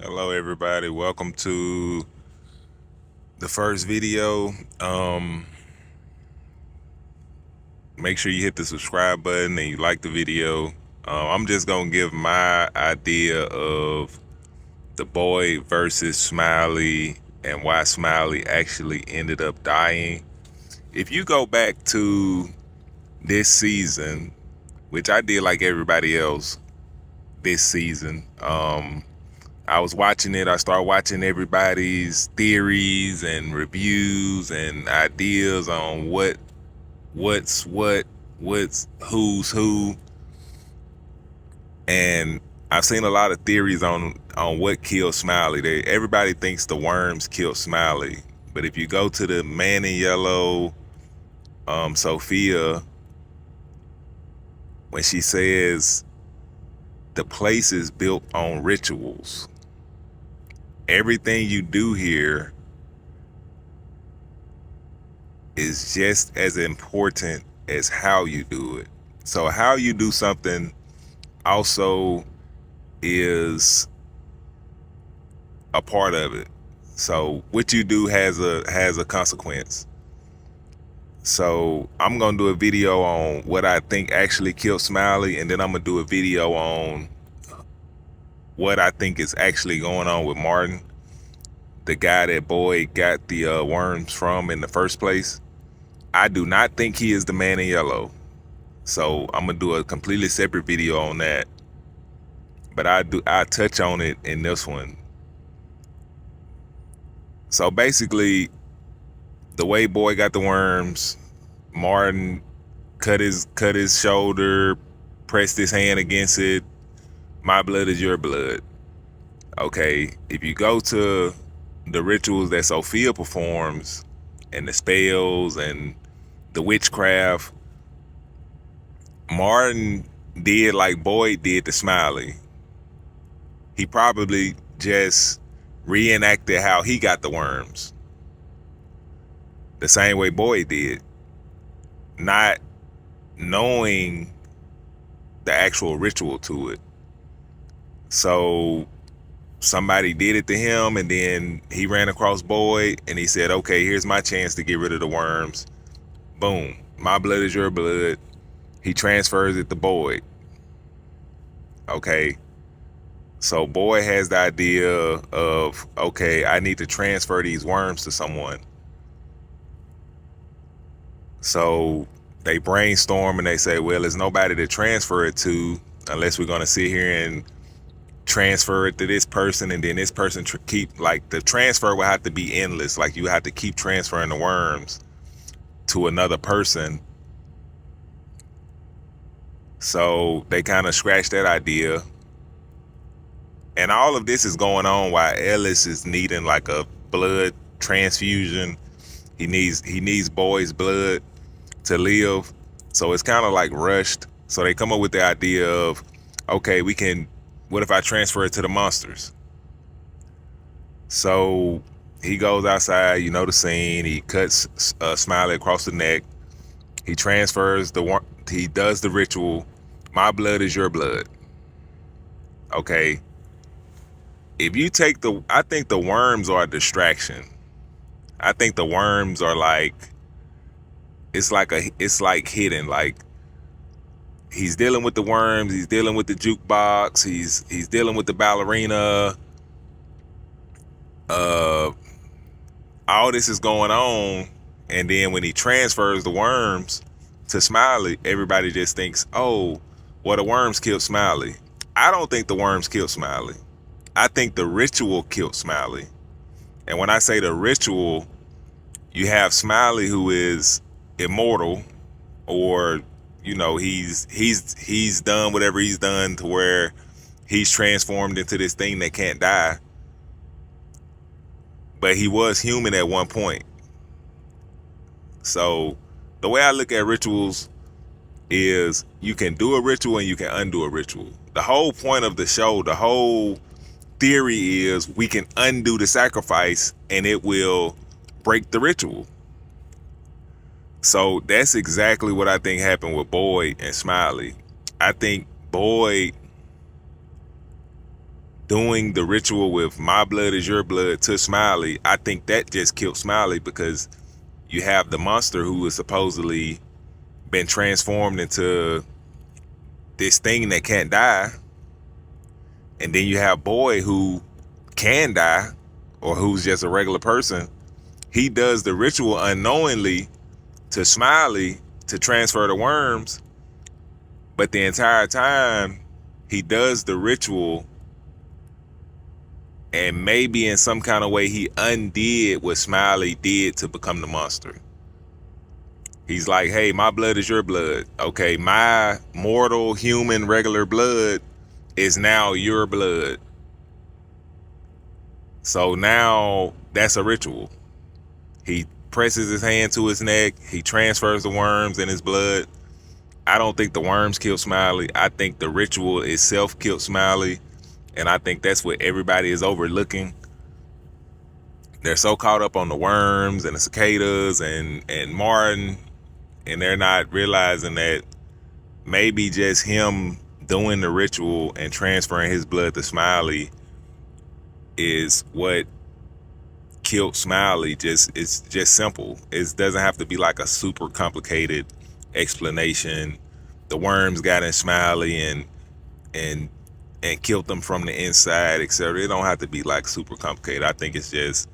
Hello everybody, welcome to the first video. Make sure you hit the subscribe button and you like the video. I'm just gonna give my idea of the boy versus Smiley and why Smiley actually ended up dying. If you go back to this season, which I did like everybody else this season, I was watching it. I started watching everybody's theories and reviews and ideas on what's what, what's who's who, and I've seen a lot of theories on what killed Smiley. Everybody thinks the worms killed Smiley, but if you go to the man in yellow, Sophia, when she says the place is built on rituals, everything you do here is just as important as how you do it. So how you do something also is a part of it. So what you do has a consequence. So I'm gonna do a video on what I think actually killed Smiley, and then I'm gonna do a video on what I think is actually going on with Martin, the guy that Boyd got the worms from in the first place. I do not think he is the man in yellow. So I'm gonna do a completely separate video on that. But I touch on it in this one. So basically, the way Boy got the worms, Martin cut his shoulder, pressed his hand against it. My blood is your blood. Okay, if you go to the rituals that Sophia performs and the spells and the witchcraft, Martin did like Boyd did to Smiley. He probably just reenacted how he got the worms the same way Boyd did, not knowing the actual ritual to it. So somebody did it to him, and then he ran across Boyd and he said, okay, here's my chance to get rid of the worms. Boom, my blood is your blood. He transfers it to Boyd. Okay, so Boyd has the idea of, okay, I need to transfer these worms to someone. So they brainstorm and they say, well, there's nobody to transfer it to unless we're going to sit here and transfer it to this person, and then this person keep, like, the transfer will have to be endless. Like, you have to keep transferring the worms to another person. So they kind of scratched that idea. And all of this is going on while Ellis is needing like a blood transfusion. He needs Boyd's blood to live. So it's kind of like rushed. So they come up with the idea of, okay, what if I transfer it to the monsters? So he goes outside, the scene. He cuts Smiley across the neck. He transfers he does the ritual. My blood is your blood. Okay. If you take I think the worms are a distraction. I think the worms are like, it's like hidden. Like, he's dealing with the worms, he's dealing with the jukebox, he's dealing with the ballerina. All this is going on, and then when he transfers the worms to Smiley, everybody just thinks, oh, well, the worms killed Smiley. I don't think the worms killed Smiley. I think the ritual killed Smiley. And when I say the ritual, you have Smiley, who is immortal, or he's done whatever he's done to where he's transformed into this thing that can't die. But he was human at one point. So the way I look at rituals is, you can do a ritual and you can undo a ritual. The whole point of the show, the whole theory is, we can undo the sacrifice and it will break the ritual. So that's exactly what I think happened with Boyd and Smiley. I think Boyd doing the ritual with my blood is your blood to Smiley, I think that just killed Smiley, because you have the monster who is supposedly been transformed into this thing that can't die, and then you have Boy who can die, or who's just a regular person. He does the ritual unknowingly to Smiley to transfer the worms, but the entire time he does the ritual, and maybe in some kind of way he undid what Smiley did to become the monster. He's like, hey, my blood is your blood. Okay, my mortal human regular blood is now your blood. So now that's a ritual. He presses his hand to his neck. He transfers the worms in his blood. I don't think the worms killed Smiley. I think the ritual itself killed Smiley. And I think that's what everybody is overlooking. They're so caught up on the worms and the cicadas and Martin, and they're not realizing that maybe just him doing the ritual and transferring his blood to Smiley is what killed Smiley. It's just simple. It doesn't have to be like a super complicated explanation. The worms got in Smiley and killed them from the inside, etc. It don't have to be like super complicated. I think it's just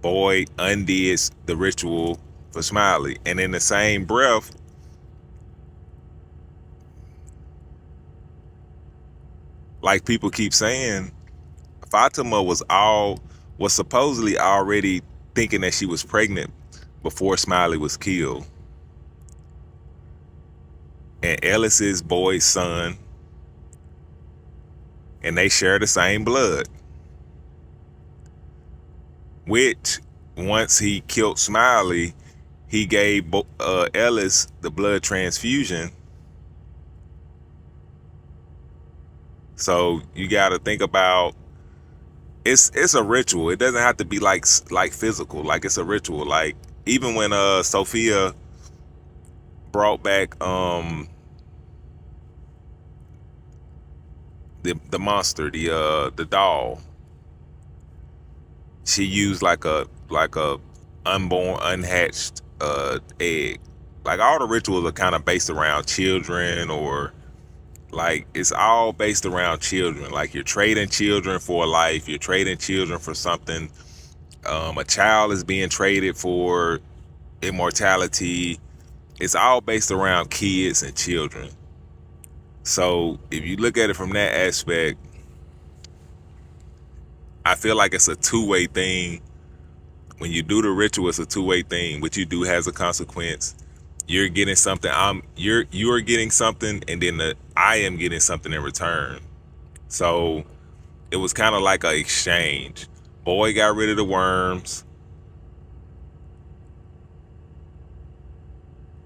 Boy undid the ritual for Smiley, and in the same breath, like people keep saying, Fatima was supposedly already thinking that she was pregnant before Smiley was killed. And Ellis is Boy's son, and they share the same blood. Which, once he killed Smiley, he gave Ellis the blood transfusion. So you got to think about, it's a ritual. It doesn't have to be like physical. Like, it's a ritual. Like, even when Sophia brought back the monster, the doll, she used like a unborn, unhatched egg. Like, all the rituals are kind of based around children, or like, it's all based around children. Like, you're trading children for life. You're trading children for something. A child is being traded for immortality. It's all based around kids and children. So if you look at it from that aspect, I feel like it's a two-way thing. When you do the ritual, it's a two-way thing. What you do has a consequence. You're getting something. You are getting something, and then I am getting something in return. So it was kind of like an exchange. Boy got rid of the worms.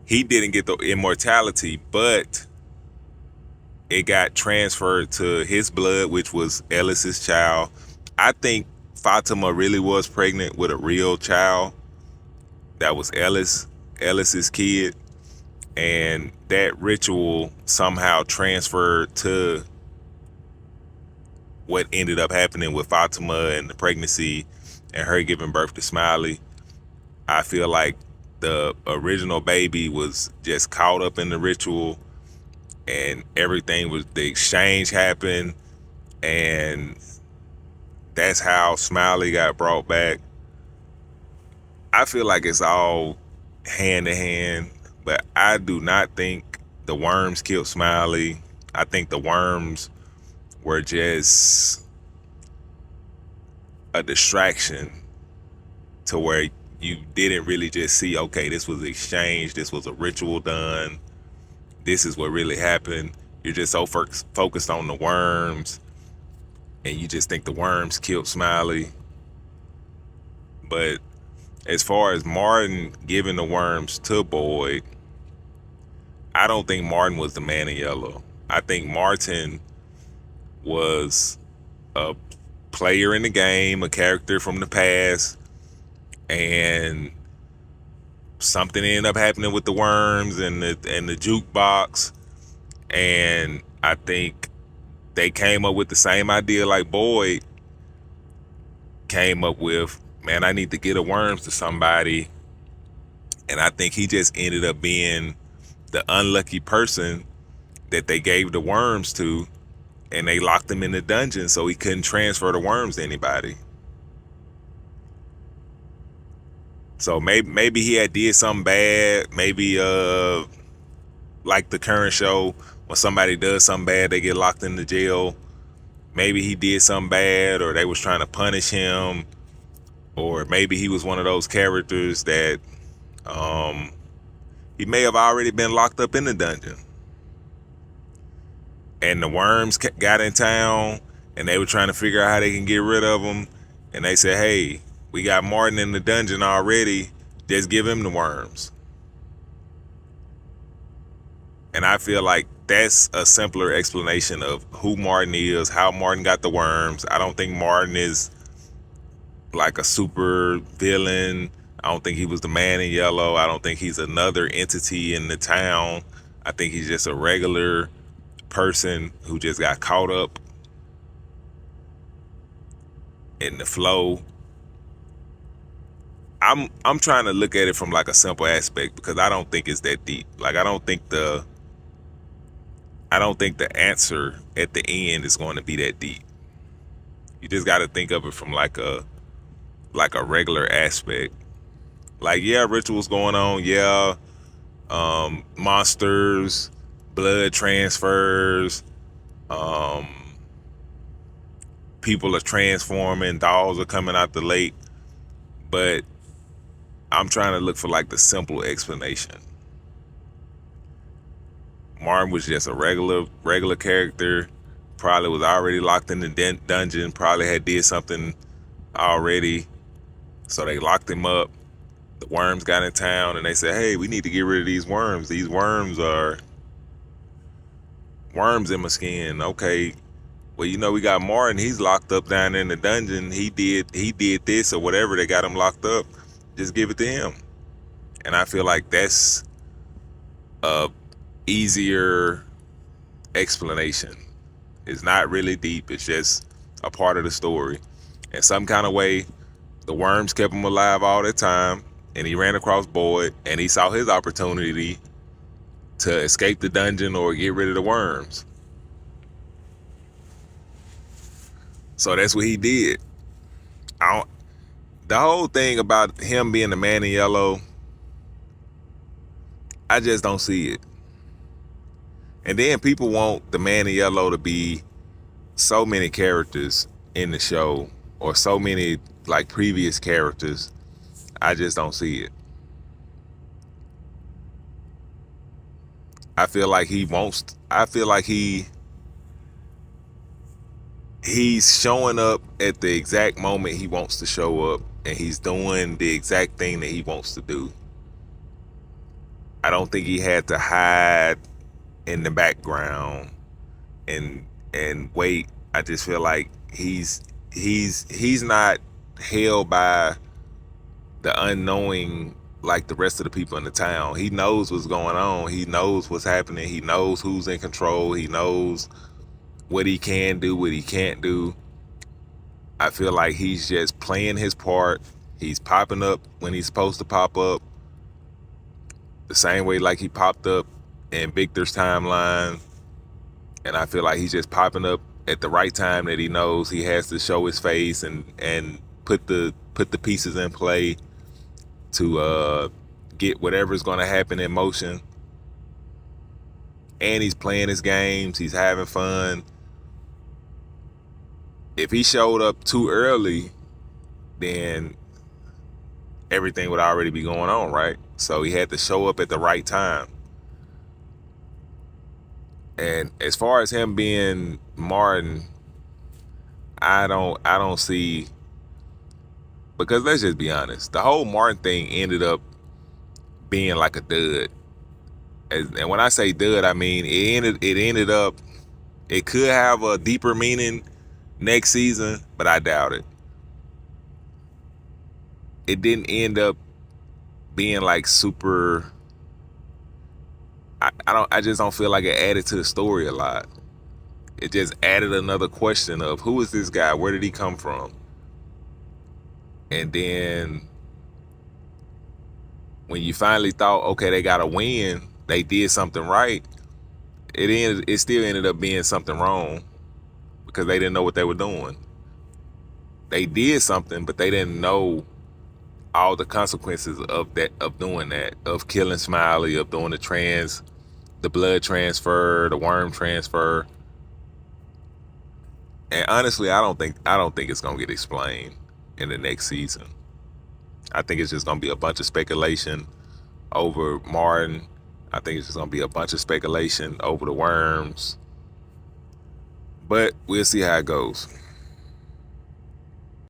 He didn't get the immortality, but it got transferred to his blood, which was Ellis's child. I think Fatima really was pregnant with a real child. That was Ellis's kid. And that ritual somehow transferred to what ended up happening with Fatima and the pregnancy and her giving birth to Smiley. I feel like the original baby was just caught up in the ritual, and the exchange happened, and that's how Smiley got brought back. I feel like it's all hand in hand, but I do not think the worms killed Smiley. I think the worms were just a distraction to where you didn't really just see, okay, this was exchanged, this was a ritual done, this is what really happened. You're just so focused on the worms, and you just think the worms killed Smiley. But as far as Martin giving the worms to Boyd, I don't think Martin was the man in yellow. I think Martin was a player in the game, a character from the past, and something ended up happening with the worms and the jukebox, and I think they came up with the same idea like Boyd came up with. Man, I need to get a worms to somebody. And I think he just ended up being the unlucky person that they gave the worms to, and they locked him in the dungeon so he couldn't transfer the worms to anybody. So maybe he had did something bad. Maybe like the current show, when somebody does something bad, they get locked into jail. Maybe he did something bad, or they was trying to punish him, or maybe he was one of those characters that um, he may have already been locked up in the dungeon, and the worms got in town, and they were trying to figure out how they can get rid of him, and they said, "Hey, we got Martin in the dungeon already. Just give him the worms." And I feel like that's a simpler explanation of who Martin is, how Martin got the worms. I don't think Martin is like a super villain. I don't think he was the man in yellow. I don't think he's another entity in the town. I think he's just a regular person who just got caught up in the flow. I'm trying to look at it from like a simple aspect, because I don't think it's that deep. Like I don't think the answer at the end is going to be that deep. You just got to think of it from like a regular aspect. Like, yeah, rituals going on, yeah, monsters, blood transfers, um, people are transforming, dolls are coming out the lake, but I'm trying to look for like the simple explanation. Martin was just a regular character. Probably was already locked in the dungeon. Probably had did something already, so they locked him up. The worms got in town, and they said, "Hey, we need to get rid of these worms. These worms are worms in my skin." Okay, well, we got Martin. He's locked up down in the dungeon. He did this or whatever. They got him locked up. Just give it to him. And I feel like that's a easier explanation. It's not really deep. It's just a part of the story. In some kind of way, the worms kept him alive all that time, and he ran across Boyd, and he saw his opportunity to escape the dungeon or get rid of the worms. So that's what he did. The whole thing about him being the man in yellow, I just don't see it. And then people want the man in yellow to be so many characters in the show, or so many like previous characters. I just don't see it. I feel like he's showing up at the exact moment he wants to show up, and he's doing the exact thing that he wants to do. I don't think he had to hide in the background and wait. I just feel like he's not held by the unknowing like the rest of the people in the town. He knows what's going on. He knows what's happening. He knows who's in control. He knows what he can do, what he can't do. I feel like he's just playing his part. He's popping up when he's supposed to pop up, the same way like he popped up in Victor's timeline. And I feel like he's just popping up at the right time that he knows he has to show his face and put the pieces in play to get whatever's going to happen in motion. And he's playing his games. He's having fun. If he showed up too early, then everything would already be going on, right? So he had to show up at the right time. And as far as him being Martin, I don't see, because let's just be honest, the whole Martin thing ended up being like a dud. And when I say dud, I mean it ended up, it could have a deeper meaning next season, but I doubt it. It didn't end up being like super. I just don't feel like it added to the story a lot. it just added another question of who is this guy? Where did he come from? And then when you finally thought, okay, they got to win, they did something right. It still ended up being something wrong because they didn't know what they were doing. They did something, but they didn't know all the consequences of doing that, of killing Smiley, of doing the blood transfer, the worm transfer. And honestly, I don't think it's gonna get explained in the next season. I think it's just gonna be a bunch of speculation over Martin. I think it's just gonna be a bunch of speculation over the worms. But we'll see how it goes.